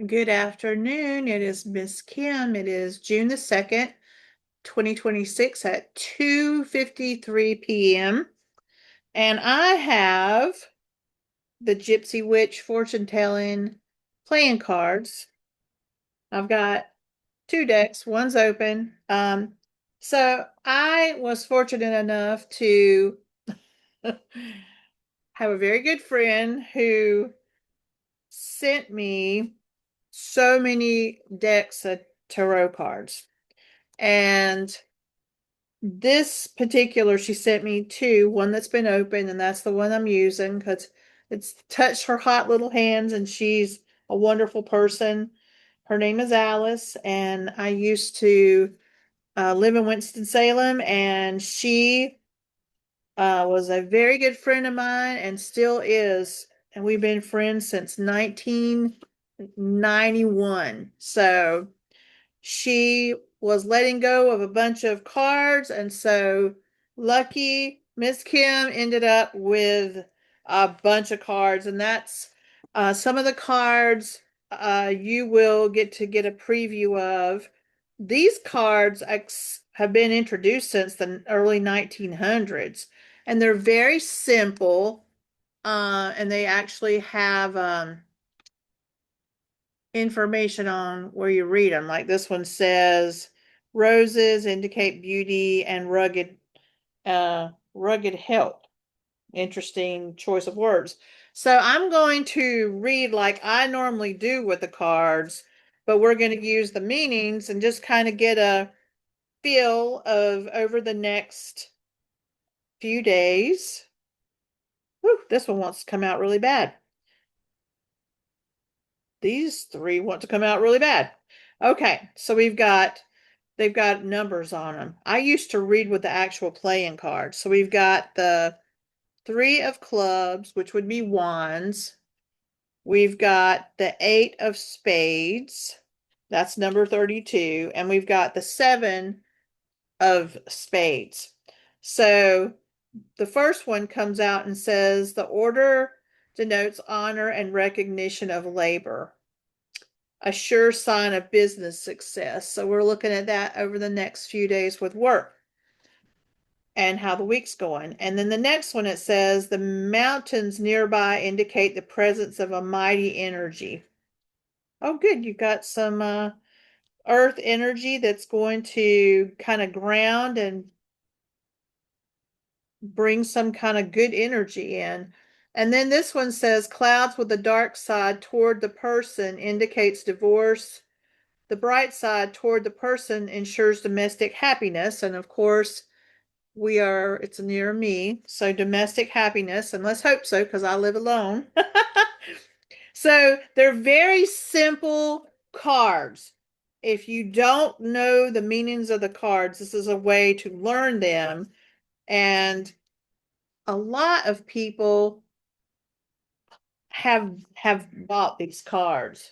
Good afternoon. It is Miss Kim. It is June the 2nd, 2026 at 2:53 p.m. And I have the Gypsy Witch fortune telling playing cards. I've got two decks, one's open. So I was fortunate enough to have a very good friend who sent me so many decks of tarot cards. And this particular, she sent me two, one that's been open, and that's the one I'm using because it's touched her hot little hands, and she's a wonderful person. Her name is Alice, and I used to live in Winston-Salem, and she was a very good friend of mine and still is. And we've been friends since 1991. So she was letting go of a bunch of cards, and so lucky Miss Kim ended up with a bunch of cards, and that's some of the cards you will get a preview of. These cards have been introduced since the early 1900s, and they're very simple, and they actually have information on where you read them. Like this one says, roses indicate beauty and rugged health. Interesting choice of words. So I'm going to read like I normally do with the cards, but we're going to use the meanings and just kind of get a feel of over the next few days. Whew, this one wants to come out really bad. These three want to come out really bad. Okay, so they've got numbers on them. I used to read with the actual playing cards. So we've got the three of clubs, which would be wands. We've got the eight of spades. That's number 32. And we've got the seven of spades. So the first one comes out and says the order denotes honor and recognition of labor, a sure sign of business success. So we're looking at that over the next few days with work and how the week's going. And then the next one, it says the mountains nearby indicate the presence of a mighty energy. Oh, good. You've got some earth energy that's going to kind of ground and bring some kind of good energy in. And then this one says clouds with the dark side toward the person indicates divorce. The bright side toward the person ensures domestic happiness. And of course, it's near me. So domestic happiness, and let's hope so because I live alone. So they're very simple cards. If you don't know the meanings of the cards, this is a way to learn them. And a lot of people have bought these cards.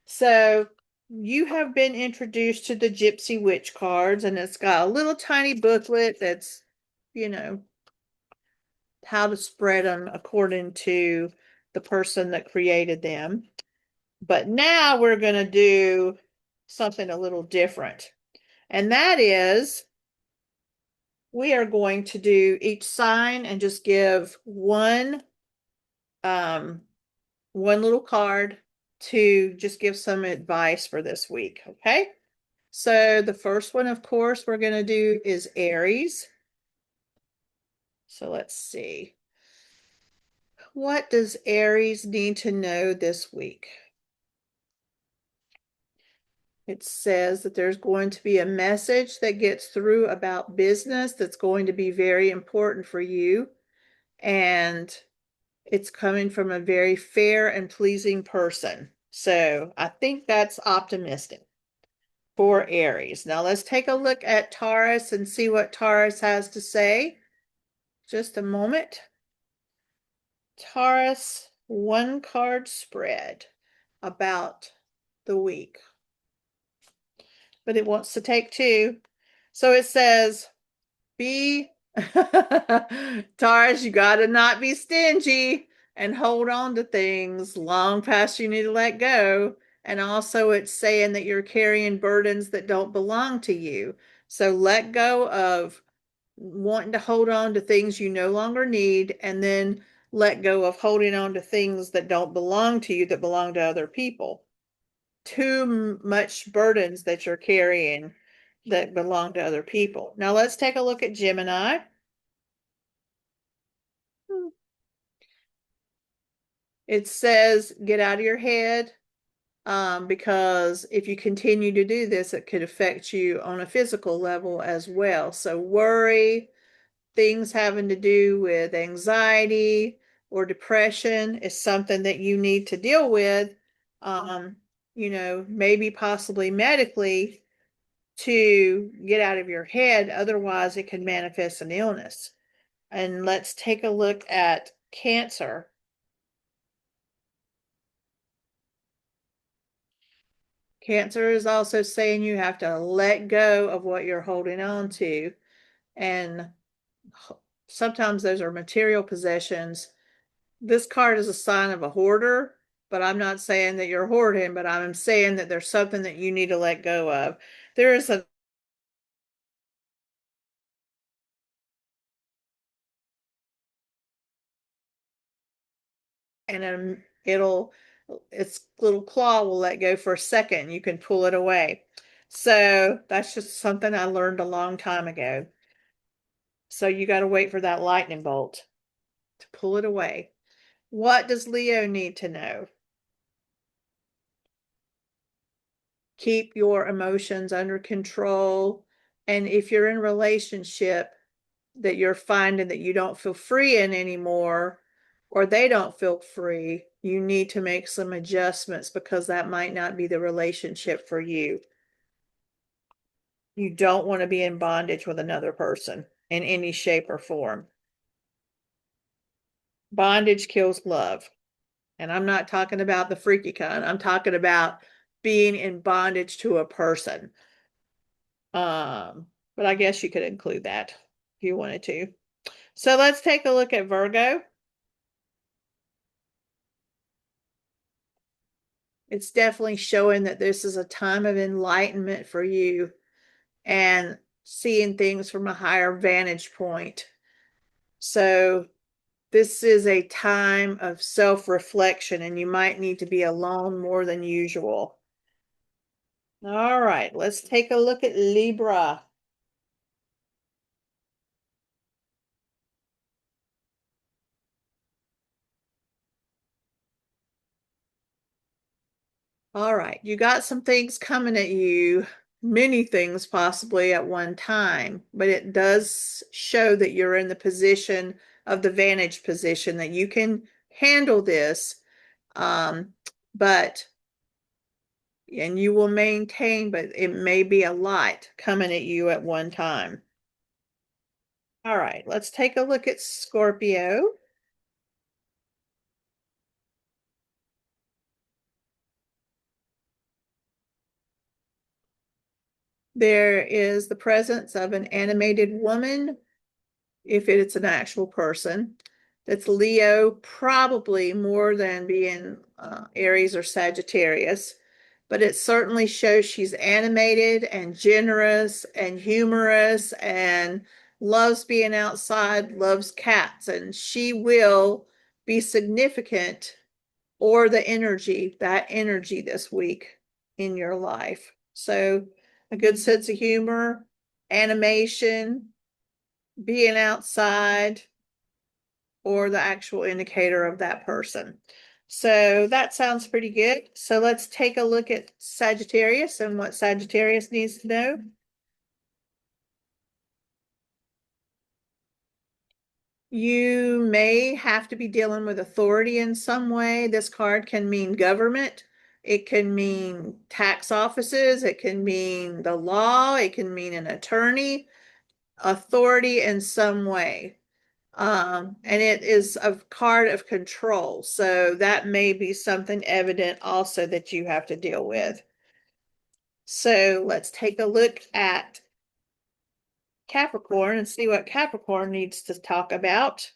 So you have been introduced to the Gypsy Witch cards, and it's got a little tiny booklet that's, you know, how to spread them according to the person that created them. But now we're going to do something a little different. And that is, we are going to do each sign and just give um, one little card to just give some advice for this week. Okay. So the first one, of course, we're going to do is Aries. So let's see. What does Aries need to know this week? It says that there's going to be a message that gets through about business that's going to be very important for you. And it's coming from a very fair and pleasing person. So I think that's optimistic for Aries. Now let's take a look at Taurus and see what Taurus has to say. Just a moment. Taurus, one card spread about the week, but it wants to take two. So it says, be Taurus, you got to not be stingy and hold on to things long past you need to let go. And also it's saying that you're carrying burdens that don't belong to you. So let go of wanting to hold on to things you no longer need, and then let go of holding on to things that don't belong to you, that belong to other people. Too much burdens that you're carrying that belong to other people. Now let's take a look at Gemini. It says get out of your head, because if you continue to do this, it could affect you on a physical level as well. So worry, things having to do with anxiety or depression is something that you need to deal with, um, maybe possibly medically, to get out of your head. Otherwise, it can manifest an illness. And let's take a look at Cancer. Cancer is also saying you have to let go of what you're holding on to. And sometimes those are material possessions. This card is a sign of a hoarder, but I'm not saying that you're hoarding, but I'm saying that there's something that you need to let go of. There is a and its little claw will let go for a second. You can pull it away. So that's just something I learned a long time ago. So you got to wait for that lightning bolt to pull it away. What does Leo need to know? Keep your emotions under control. And if you're in a relationship that you're finding that you don't feel free in anymore, or they don't feel free, you need to make some adjustments, because that might not be the relationship for you. You don't want to be in bondage with another person in any shape or form. Bondage kills love. And I'm not talking about the freaky kind. I'm talking about being in bondage to a person. But I guess you could include that if you wanted to. So let's take a look at Virgo. It's definitely showing that this is a time of enlightenment for you and seeing things from a higher vantage point. So this is a time of self-reflection, and you might need to be alone more than usual. All right, let's take a look at Libra. All right, you got some things coming at you, many things possibly at one time, but it does show that you're in the position of the vantage position, that you can handle this, um, but and you will maintain, but it may be a lot coming at you at one time. All right, let's take a look at Scorpio. There is the presence of an animated woman, if it's an actual person. That's Leo, probably more than being Aries or Sagittarius. But it certainly shows she's animated and generous and humorous and loves being outside, loves cats, and she will be significant, or that energy this week in your life. So a good sense of humor, animation, being outside, or the actual indicator of that person. So that sounds pretty good. So let's take a look at Sagittarius and what Sagittarius needs to know. You may have to be dealing with authority in some way. This card can mean government. It can mean tax offices. It can mean the law. It can mean an attorney. Authority in some way. And it is a card of control. So that may be something evident also that you have to deal with. So let's take a look at Capricorn and see what Capricorn needs to talk about.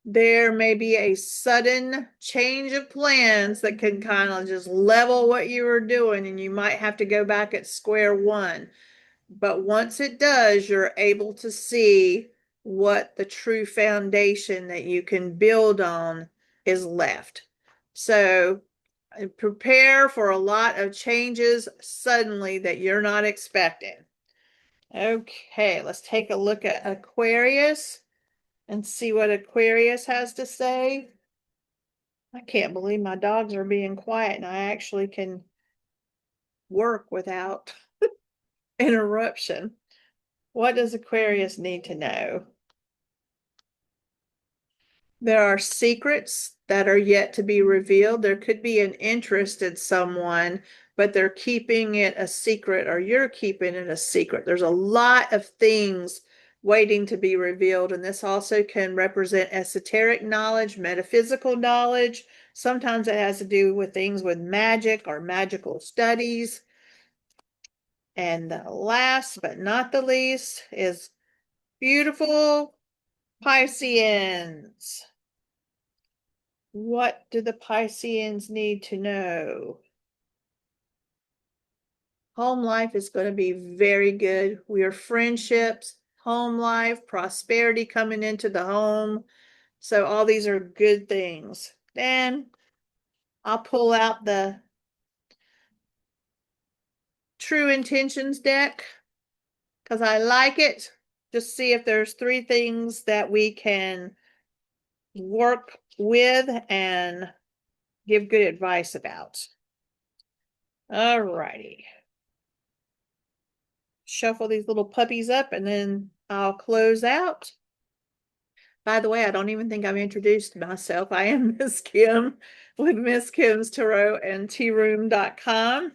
there may be a sudden change of plans that can kind of just level what you were doing, and you might have to go back at square one. But once it does, you're able to see what the true foundation that you can build on is left. So prepare for a lot of changes suddenly that you're not expecting. Okay, let's take a look at Aquarius and see what Aquarius has to say. I can't believe my dogs are being quiet and I actually can work without interruption. What does Aquarius need to know? There are secrets that are yet to be revealed. There could be an interest in someone, but they're keeping it a secret, or you're keeping it a secret. There's a lot of things waiting to be revealed, and this also can represent esoteric knowledge, metaphysical knowledge. Sometimes it has to do with things with magic or magical studies. And the last but not the least is beautiful Pisceans. What do the Pisceans need to know? Home life is going to be very good. Your friendships, home life, prosperity coming into the home. So all these are good things. Then I'll pull out the True Intentions deck because I like it. Just see if there's 3 things that we can work with and give good advice about. All righty. Shuffle these little puppies up and then I'll close out. By the way, I don't even think I've introduced myself. I am Miss Kim with Miss Kim's Tarot and tearoom.com.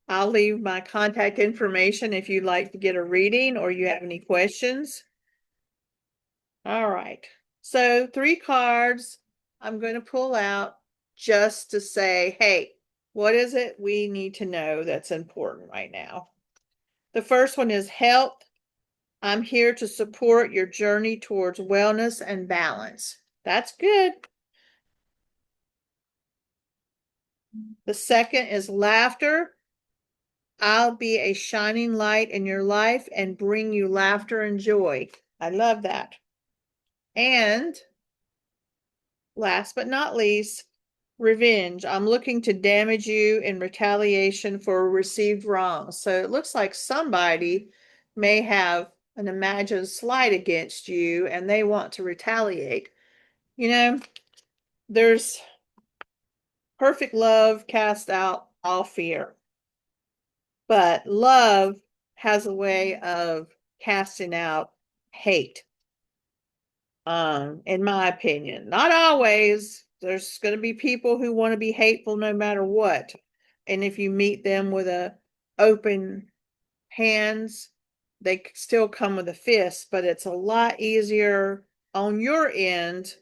I'll leave my contact information if you'd like to get a reading or you have any questions. All right. So 3 cards I'm going to pull out just to say, hey, what is it we need to know that's important right now? The first one is health. I'm here to support your journey towards wellness and balance. That's good. The second is laughter. I'll be a shining light in your life and bring you laughter and joy. I love that. And last but not least, revenge. I'm looking to damage you in retaliation for received wrongs. So it looks like somebody may have an imagined slight against you and they want to retaliate. You know, there's perfect love cast out all fear, but love has a way of casting out hate. In my opinion, not always. There's going to be people who want to be hateful no matter what, and if you meet them with a open hands, they still come with a fist, but it's a lot easier on your end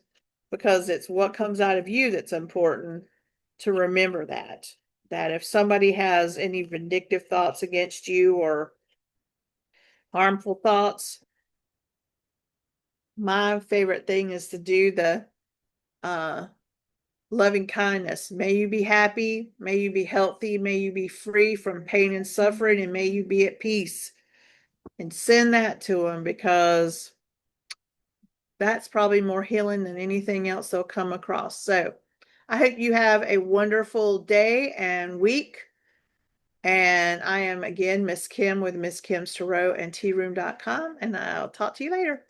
because it's what comes out of you that's important to remember that if somebody has any vindictive thoughts against you or harmful thoughts, my favorite thing is to do the uh loving kindness. May you be happy, may you be healthy, may you be free from pain and suffering, and may you be at peace. And send that to them because that's probably more healing than anything else they'll come across. So I hope you have a wonderful day and week. And I am again Miss Kim with Miss Kim's Tarot and tearoom.com. And I'll talk to you later.